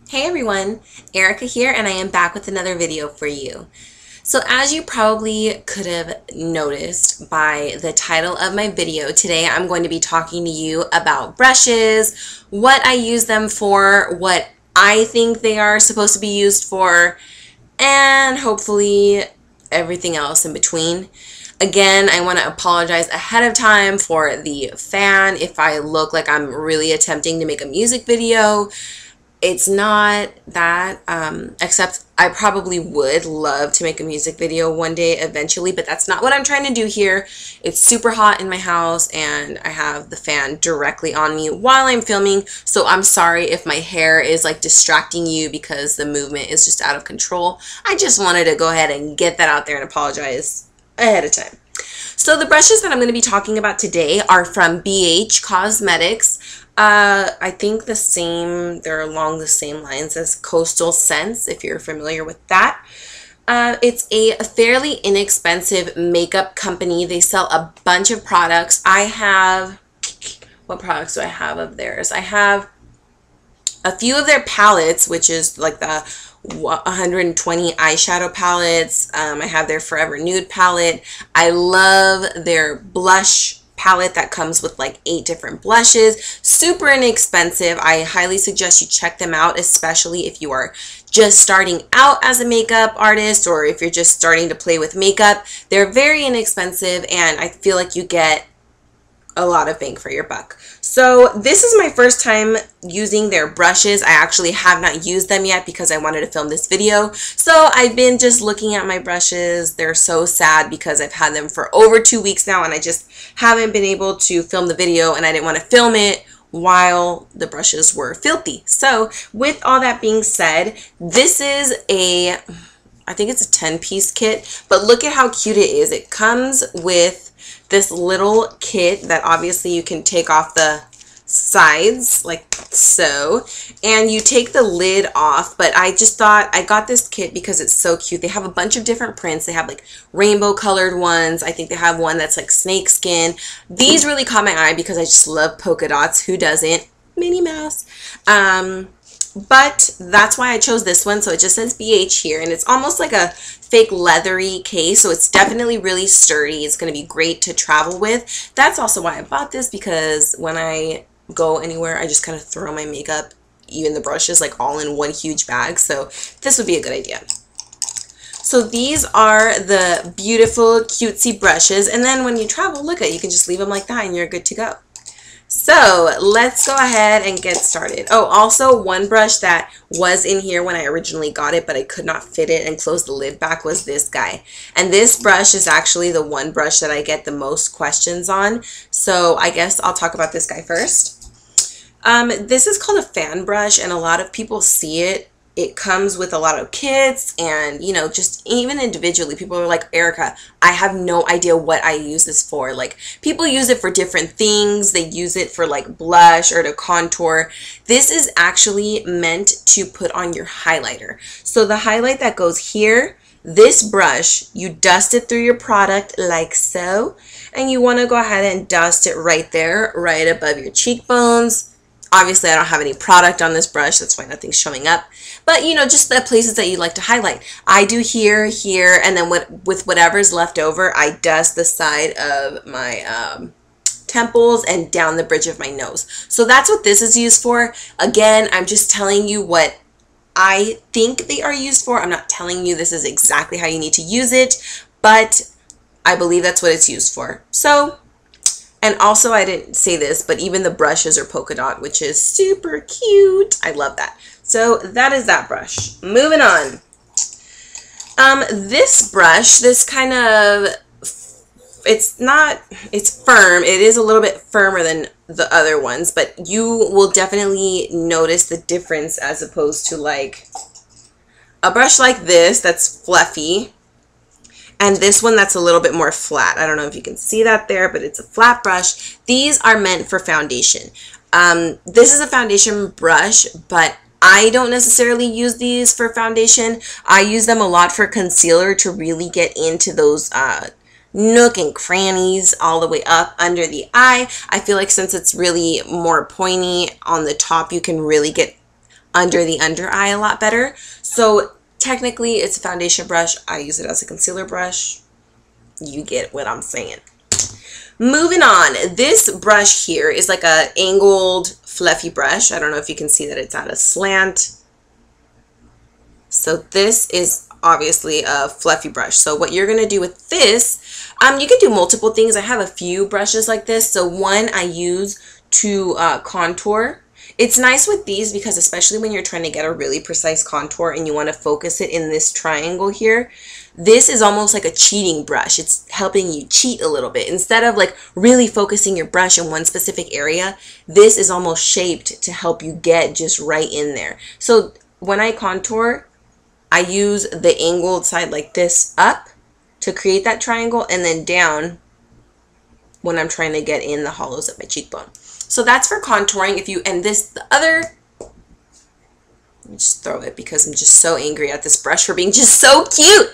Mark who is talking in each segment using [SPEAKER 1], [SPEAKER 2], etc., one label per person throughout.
[SPEAKER 1] Hey everyone, Erica here, and I am back with another video for you. So as you probably could have noticed by the title of my video, today I'm going to be talking to you about brushes, what I use them for, what I think they are supposed to be used for, and hopefully everything else in between. Again, I want to apologize ahead of time for the fan if I look like I'm really attempting to make a music video. It's not that, except I probably would love to make a music video one day eventually, but that's not what I'm trying to do here. It's super hot in my house and I have the fan directly on me while I'm filming, so I'm sorry if my hair is like distracting you because the movement is just out of control. I just wanted to go ahead and get that out there and apologize ahead of time. So the brushes that I'm going to be talking about today are from BH Cosmetics. I think they're along the same lines as Coastal Scents, if you're familiar with that. It's a fairly inexpensive makeup company. They sell a bunch of products. What products do I have of theirs? I have a few of their palettes, which is like the 120 eyeshadow palettes. I have their Forever Nude palette. I love their blush palette that comes with like 8 different blushes. Super inexpensive. I highly suggest you check them out, especially if you are just starting out as a makeup artist or if you're just starting to play with makeup. They're very inexpensive and I feel like you get a lot of bang for your buck. So this is my first time using their brushes. I actually have not used them yet because I wanted to film this video. So I've been just looking at my brushes. They're so sad because I've had them for over 2 weeks now and I just haven't been able to film the video and I didn't want to film it while the brushes were filthy. So with all that being said, this is I think it's a 10-piece kit, but look at how cute it is. It comes with this little kit that obviously you can take off the sides like so, and you take the lid off. But I just thought I got this kit because it's so cute. They have a bunch of different prints. They have like rainbow colored ones. I think they have one that's like snake skin. These really caught my eye because I just love polka dots. Who doesn't? Minnie Mouse. But that's why I chose this one. So it just says BH here, and it's almost like a fake leathery case, so it's definitely really sturdy. It's going to be great to travel with. That's also why I bought this, because when I go anywhere, I just kind of throw my makeup, even the brushes, like all in one huge bag. So this would be a good idea. So these are the beautiful cutesy brushes, and then when you travel, look at, you can just leave them like that and you're good to go. So let's go ahead and get started. Oh, also one brush that was in here when I originally got it, but I could not fit it and close the lid back, was this guy. And this brush is actually the one brush that I get the most questions on. So I guess I'll talk about this guy first. This is called a fan brush, and a lot of people see it. It comes with a lot of kits, and you know, just even individually, people are like, Erica, I have no idea what I use this for. Like, people use it for different things. They use it for like blush or to contour. This is actually meant to put on your highlighter. So the highlight that goes here, this brush, you dust it through your product like so, and you want to go ahead and dust it right there, right above your cheekbones. Obviously, I don't have any product on this brush, that's why nothing's showing up. But, you know, just the places that you like to highlight. I do here, here, and then with whatever's left over, I dust the side of my temples and down the bridge of my nose. So that's what this is used for. Again, I'm just telling you what I think they are used for. I'm not telling you this is exactly how you need to use it, but I believe that's what it's used for. So... And also, I didn't say this, but even the brushes are polka dot, which is super cute. I love that. So that is that brush. Moving on. This brush, this kind of, it's firm. It is a little bit firmer than the other ones, but you will definitely notice the difference as opposed to like a brush like this that's fluffy. And this one that's a little bit more flat. I don't know if you can see that there, but it's a flat brush. These are meant for foundation. This is a foundation brush, but I don't necessarily use these for foundation. I use them a lot for concealer to really get into those nook and crannies all the way up under the eye. I feel like since it's really more pointy on the top, you can really get under the under eye a lot better. So technically it's a foundation brush. I use it as a concealer brush. You get what I'm saying. Moving on, this brush here is like a angled fluffy brush. I don't know if you can see that it's at a slant. So this is obviously a fluffy brush. So what you're gonna do with this, you can do multiple things. I have a few brushes like this. So one I use to contour. It's nice with these because especially when you're trying to get a really precise contour and you want to focus it in this triangle here, this is almost like a cheating brush. It's helping you cheat a little bit. Instead of like really focusing your brush in one specific area, this is almost shaped to help you get just right in there. So when I contour, I use the angled side like this up to create that triangle, and then down when I'm trying to get in the hollows of my cheekbone. So that's for contouring. If you, and this, the other, let me just throw it because I'm just so angry at this brush for being just so cute.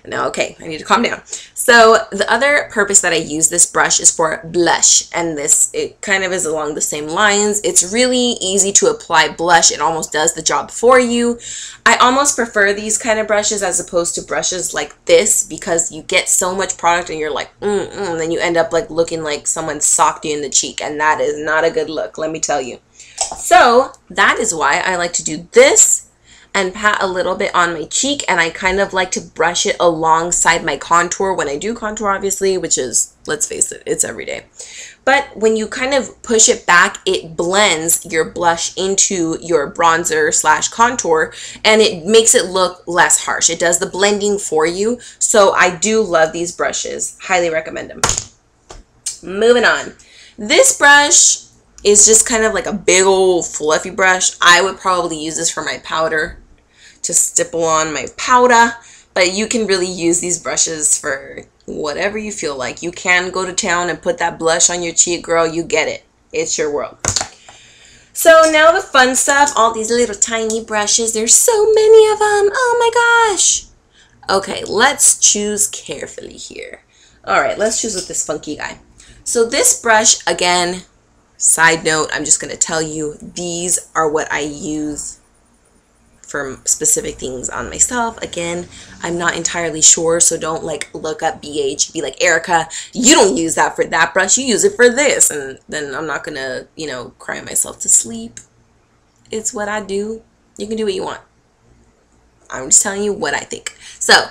[SPEAKER 1] No, okay, I need to calm down. So the other purpose that I use this brush is for blush, and this, it kind of is along the same lines. It's really easy to apply blush. It almost does the job for you. I almost prefer these kind of brushes as opposed to brushes like this because you get so much product and you're like, and then you end up like looking like someone socked you in the cheek, and that is not a good look, let me tell you. So that is why I like to do this and pat a little bit on my cheek, and I kind of like to brush it alongside my contour when I do contour, obviously, which is, let's face it, it's every day. But when you kind of push it back, it blends your blush into your bronzer slash contour, and it makes it look less harsh. It does the blending for you. So I do love these brushes. Highly recommend them. Moving on. This brush is just kind of like a big old fluffy brush. I would probably use this for my powder, to stipple on my powder, but you can really use these brushes for whatever you feel like. You can go to town and put that blush on your cheek, girl. You get it. It's your world. So now the fun stuff, all these little tiny brushes. There's so many of them. Oh my gosh. Okay, let's choose carefully here. All right, let's choose with this funky guy. So this brush, again, side note, I'm just going to tell you, these are what I use for specific things on myself. Again, I'm not entirely sure, so don't like look up BH, be like, Erica, you don't use that for that brush, you use it for this, and then I'm not gonna, you know, cry myself to sleep. It's what I do. You can do what you want. I'm just telling you what I think. So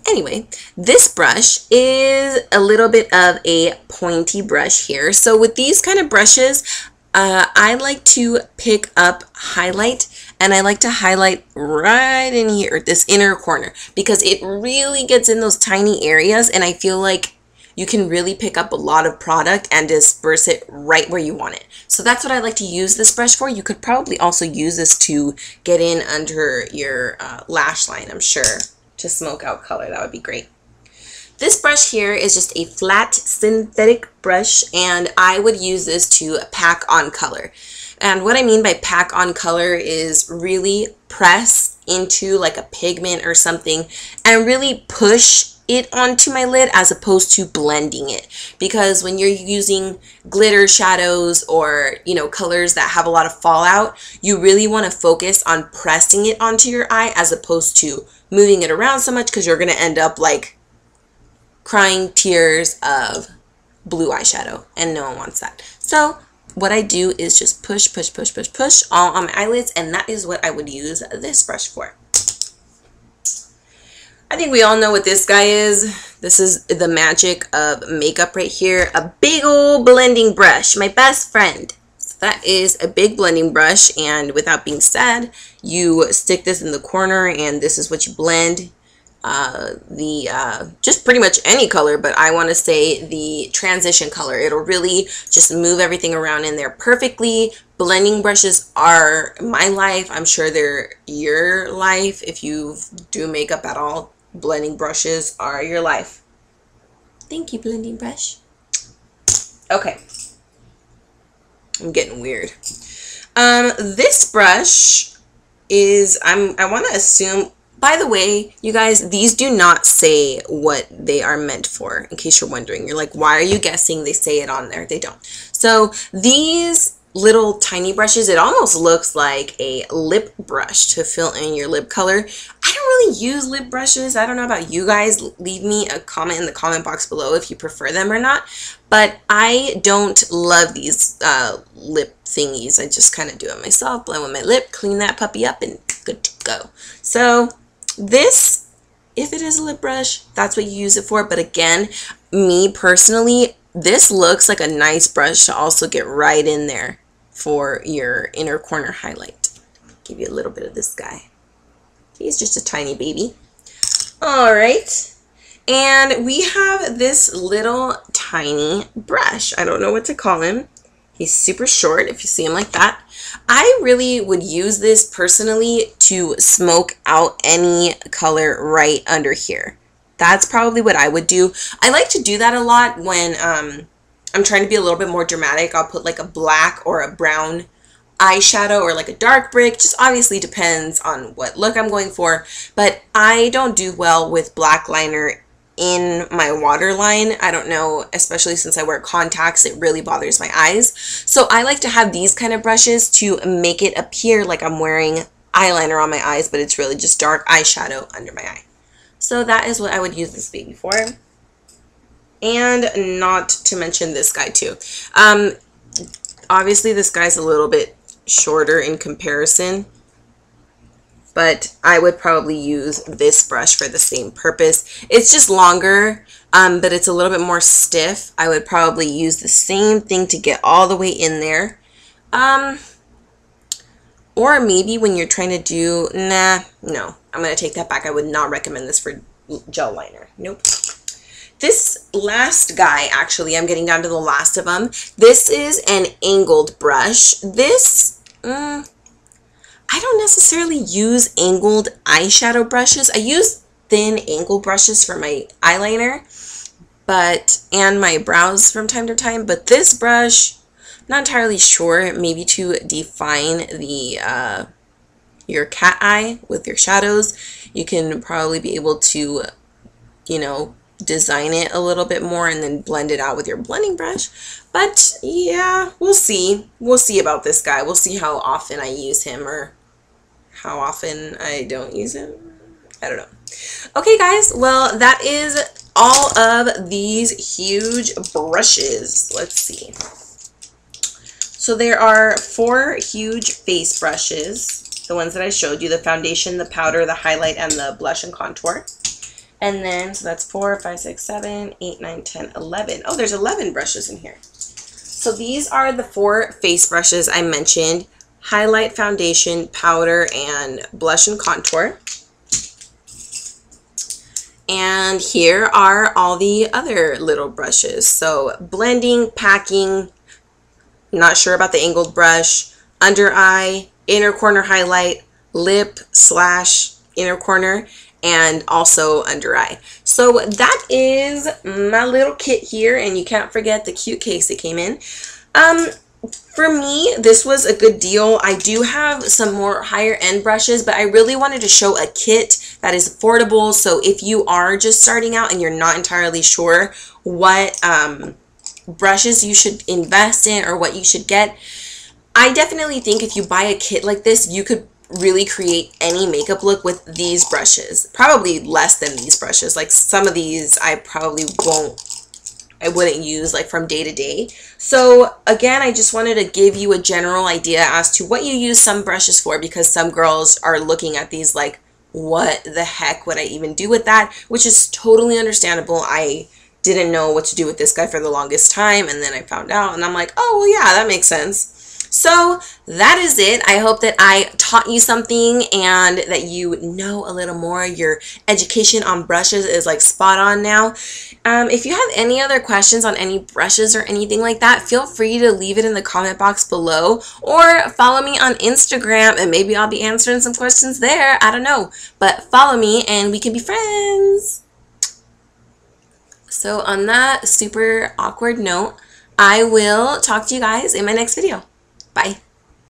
[SPEAKER 1] anyway, this brush is a little bit of a pointy brush here. So with these kind of brushes, I like to pick up highlight, and I like to highlight right in here, this inner corner, because it really gets in those tiny areas, and I feel like you can really pick up a lot of product and disperse it right where you want it. So that's what I like to use this brush for. You could probably also use this to get in under your lash line, I'm sure, to smoke out color. That would be great. This brush here is just a flat synthetic brush, and I would use this to pack on color. And what I mean by pack on color is really press into like a pigment or something and really push it onto my lid as opposed to blending it. Because when you're using glitter shadows or, you know, colors that have a lot of fallout, you really want to focus on pressing it onto your eye as opposed to moving it around so much, because you're going to end up like crying tears of blue eyeshadow, and no one wants that. So what I do is just push, push, push, push, push all on my eyelids, and that is what I would use this brush for. I think we all know what this guy is. This is the magic of makeup right here. A big old blending brush, my best friend. So that is a big blending brush, and without being said, you stick this in the corner, and this is what you blend. Just pretty much any color, but I want to say the transition color. It'll really just move everything around in there perfectly. Blending brushes are my life. I'm sure they're your life. If you do makeup at all, blending brushes are your life. Thank you, blending brush. Okay. I'm getting weird. This brush is, I want to assume, by the way, you guys, these do not say what they are meant for, in case you're wondering. You're like, why are you guessing? They say it on there. They don't. So these little tiny brushes. It almost looks like a lip brush to fill in your lip color. I don't really use lip brushes. I don't know about you guys. Leave me a comment in the comment box below if you prefer them or not. But I don't love these lip thingies. I just kind of do it myself. Blend with my lip, clean that puppy up, and good to go. So this, if it is a lip brush, that's what you use it for. But again, me personally, this looks like a nice brush to also get right in there for your inner corner highlight. Give you a little bit of this guy. He's just a tiny baby. All right. And we have this little tiny brush. I don't know what to call him. He's super short if you see him like that. I really would use this personally to smoke out any color right under here. That's probably what I would do. I like to do that a lot when I'm trying to be a little bit more dramatic. I'll put like a black or a brown eyeshadow or like a dark brick. Just obviously depends on what look I'm going for. But I don't do well with black liner in my waterline. I don't know, especially since I wear contacts, it really bothers my eyes. So I like to have these kind of brushes to make it appear like I'm wearing eyeliner on my eyes, but it's really just dark eyeshadow under my eye. So that is what I would use this baby for. And not to mention this guy too. Obviously this guy's a little bit shorter in comparison, but I would probably use this brush for the same purpose. It's just longer, but it's a little bit more stiff. I would probably use the same thing to get all the way in there. Or maybe when you're trying to do, no, I'm going to take that back. I would not recommend this for gel liner. Nope. This last guy, actually, I'm getting down to the last of them. This is an angled brush. This, I don't necessarily use angled eyeshadow brushes. I use thin angled brushes for my eyeliner, and my brows from time to time. But this brush, not entirely sure, maybe to define the your cat eye with your shadows. You can probably be able to, you know, design it a little bit more and then blend it out with your blending brush. But yeah, we'll see. We'll see about this guy. We'll see how often I use him or how often I don't use him. I don't know. Okay guys, well that is all of these huge brushes. Let's see. So there are 4 huge face brushes, the ones that I showed you, the foundation, the powder, the highlight, and the blush and contour. And then, so that's 4, 5, 6, 7, 8, 9, 10, 11. Oh, there's 11 brushes in here. So these are the 4 face brushes I mentioned: highlight, foundation, powder, and blush and contour. And here are all the other little brushes. So blending, packing, not sure about the angled brush, under eye, inner corner highlight, lip / inner corner, and also under eye. So that is my little kit here, and you can't forget the cute case it came in. For me, this was a good deal. I do have some more higher end brushes, but I really wanted to show a kit that is affordable. So if you are just starting out and you're not entirely sure what brushes you should invest in or what you should get, I definitely think if you buy a kit like this, you could really create any makeup look with these brushes. Probably less than these brushes. Like some of these I wouldn't use like from day to day. So again, I just wanted to give you a general idea as to what you use some brushes for, because some girls are looking at these like, what the heck would I even do with that? Which is totally understandable. I didn't know what to do with this guy for the longest time, and then I found out and I'm like, oh well, yeah, that makes sense. So that is it. I hope that I taught you something and that you know a little more. Your education on brushes is like spot on now. If you have any other questions on any brushes or anything like that, feel free to leave it in the comment box below, or follow me on Instagram and maybe I'll be answering some questions there. I don't know, but follow me and we can be friends. So on that super awkward note, I will talk to you guys in my next video. Bye.